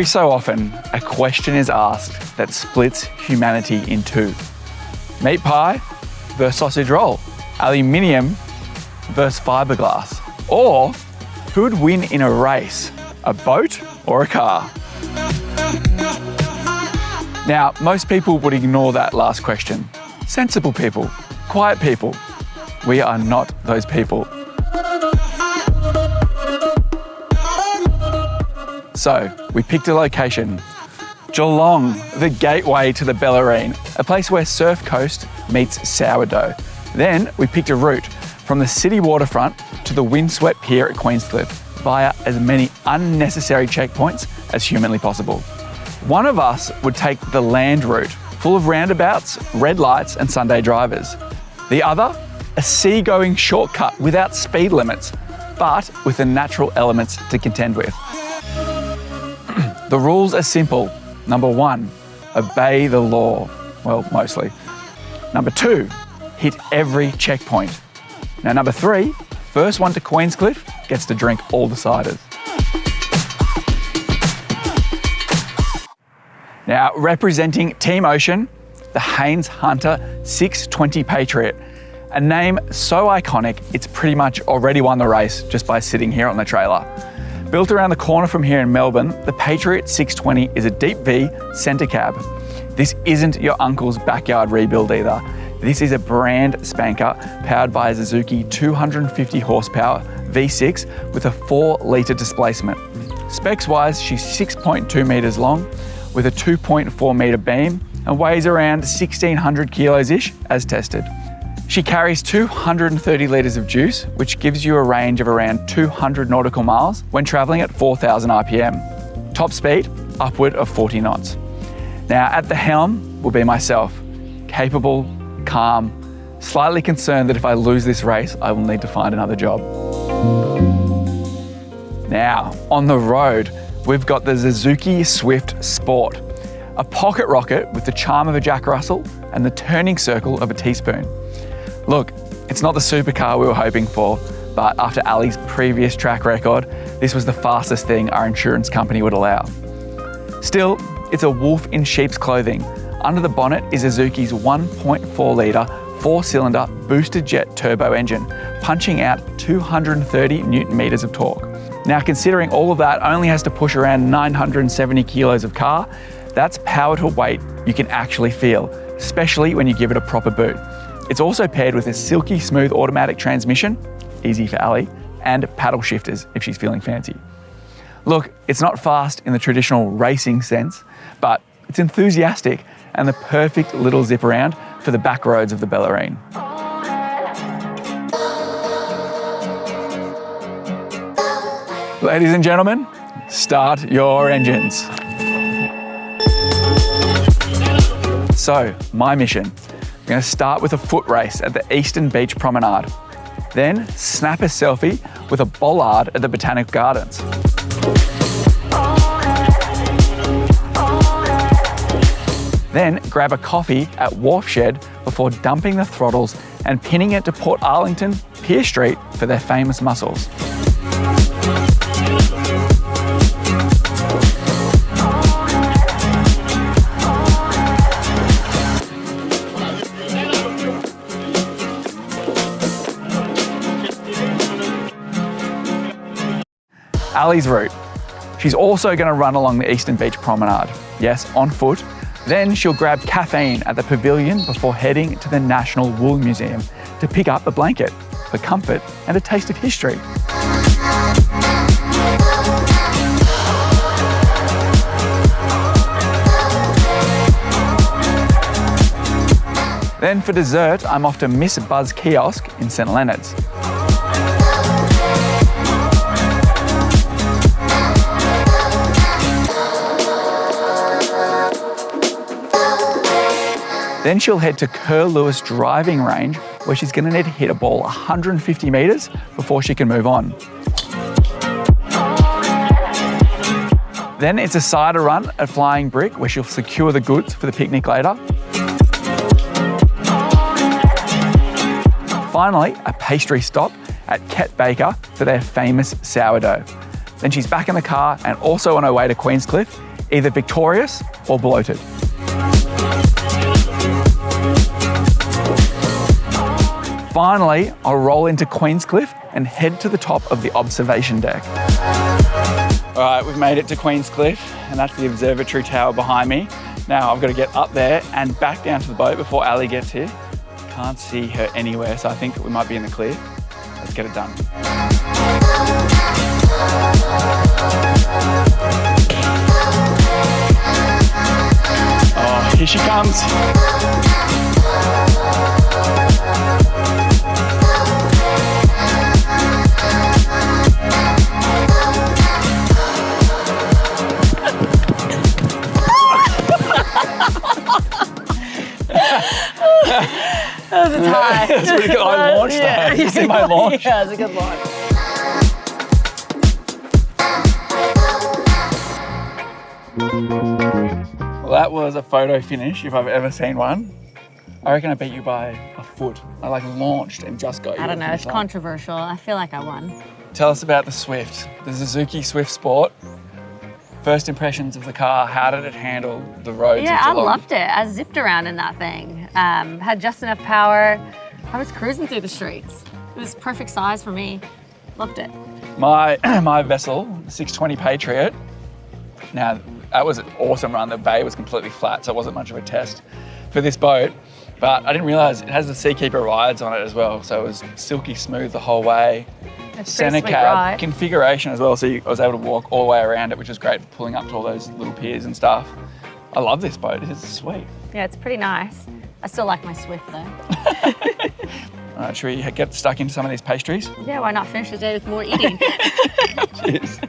Every so often, a question is asked that splits humanity in two. Meat pie versus sausage roll, aluminium versus fiberglass, or who would win in a race, a boat or a car? Now, most people would ignore that last question. Sensible people, quiet people. We are not those people. So, we picked a location. Geelong, the gateway to the Bellarine, a place where Surf Coast meets sourdough. Then we picked a route from the city waterfront to the windswept pier at Queenscliff via as many unnecessary checkpoints as humanly possible. One of us would take the land route, full of roundabouts, red lights and Sunday drivers. The other, a sea-going shortcut without speed limits, but with the natural elements to contend with. The rules are simple. Number 1, obey the law. Well, mostly. Number 2, hit every checkpoint. Now, number 3, first one to Queenscliff gets to drink all the ciders. Now, representing Team Ocean, the Haines Hunter 620 Patriot. A name so iconic, it's pretty much already won the race just by sitting here on the trailer. Built around the corner from here in Melbourne, the Patriot 620 is a deep V centre cab. This isn't your uncle's backyard rebuild either. This is a brand spanker powered by a Suzuki 250 horsepower V6 with a 4-litre displacement. Specs wise, she's 6.2 metres long with a 2.4 metre beam and weighs around 1,600 kilos-ish as tested. She carries 230 litres of juice, which gives you a range of around 200 nautical miles when travelling at 4,000 RPM. Top speed, upward of 40 knots. Now at the helm will be myself, capable, calm, slightly concerned that if I lose this race, I will need to find another job. Now, on the road, we've got the Suzuki Swift Sport, a pocket rocket with the charm of a Jack Russell and the turning circle of a teaspoon. Look, it's not the supercar we were hoping for, but after Ali's previous track record, this was the fastest thing our insurance company would allow. Still, it's a wolf in sheep's clothing. Under the bonnet is Suzuki's 1.4 litre, 4-cylinder boosted jet turbo engine, punching out 230 Newton meters of torque. Now, considering all of that only has to push around 970 kilos of car, that's power to weight you can actually feel, especially when you give it a proper boot. It's also paired with a silky smooth automatic transmission, easy for Ali, and paddle shifters if she's feeling fancy. Look, it's not fast in the traditional racing sense, but it's enthusiastic and the perfect little zip around for the back roads of the Bellarine. Ladies and gentlemen, start your engines. So, my mission. I'm going to start with a foot race at the Eastern Beach Promenade. Then snap a selfie with a bollard at the Botanic Gardens. Then grab a coffee at Wharf Shed before dumping the throttles and pinning it to Port Arlington, Pier Street for their famous mussels. Ali's route. She's also going to run along the Eastern Beach Promenade. Yes, on foot. Then she'll grab caffeine at the pavilion before heading to the National Wool Museum to pick up a blanket for comfort and a taste of history. Then for dessert, I'm off to Miss Buzz Kiosk in St Leonard's. Then she'll head to Kerr Lewis driving range where she's going to need to hit a ball 150 metres before she can move on. Then it's a cider run at Flying Brick where she'll secure the goods for the picnic later. Finally, a pastry stop at Ket Baker for their famous sourdough. Then she's back in the car and also on her way to Queenscliff, either victorious or bloated. Finally, I'll roll into Queenscliff and head to the top of the observation deck. All right, we've made it to Queenscliff, and that's the observatory tower behind me. Now I've got to get up there and back down to the boat before Ali gets here. Can't see her anywhere, so I think we might be in the clear. Let's get it done. Oh, here she comes. That was a tie. That's pretty good. I launched that. You see my launch? Yeah, it was a good launch. Well, that was a photo finish if I've ever seen one. I reckon I beat you by a foot. I launched and just got you. I don't know, it's controversial. I feel like I won. Tell us about the Swift, the Suzuki Swift Sport. First impressions of the car, how did it handle the roads? Yeah, I loved it. I zipped around in that thing. Had just enough power. I was cruising through the streets. It was perfect size for me. Loved it. My vessel, 620 Patriot. Now, that was an awesome run. The bay was completely flat, so it wasn't much of a test for this boat. But I didn't realize it has the Seakeeper rides on it as well, so it was silky smooth the whole way. Center cab configuration as well, so I was able to walk all the way around it, which was great for pulling up to all those little piers and stuff. I love this boat, it is sweet. Yeah, it's pretty nice. I still like my Swift though. All right, should we get stuck into some of these pastries? Yeah, why not finish the day with more eating? Cheers.